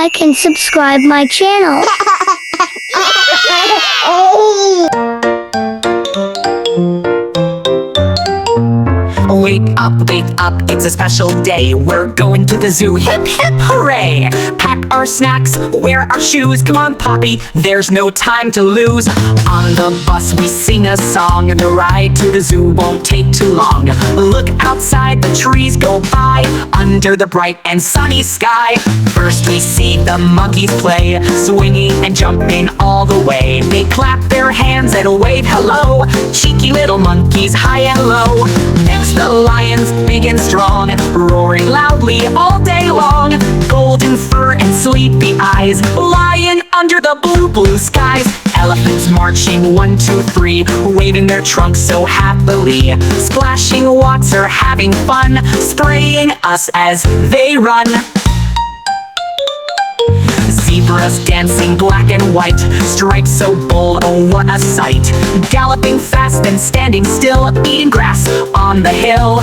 like and subscribe my channel. Wake up, it's a special day. We're going to the zoo, hip hip hooray! Pack our snacks, wear our shoes. Come on, Poppy, there's no time to lose. On the bus we sing a song, and the ride to the zoo won't take too long. Look outside, the trees go by, under the bright and sunny sky. First we see the monkeys play, swinging and jumping all the way. They clap their hands and wave hello, cheeky little monkeys high and low. Next the lions, big and strong, roaring loudly all day long. Golden fur and sleepy eyes, lying under the blue skies. Elephants marching 1, 2, 3, waving their trunks so happily. Splashing water, having fun, spraying us as they run. Zebras dancing black and white, stripes so bold, oh what a sight. Galloping fast and standing still, eating grass on the hill.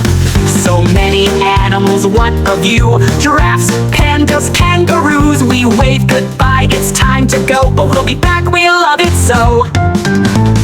So many animals, what a view. Giraffes, pandas, kangaroos. We wave goodbye, it's time to go, but we'll be back, we love it so.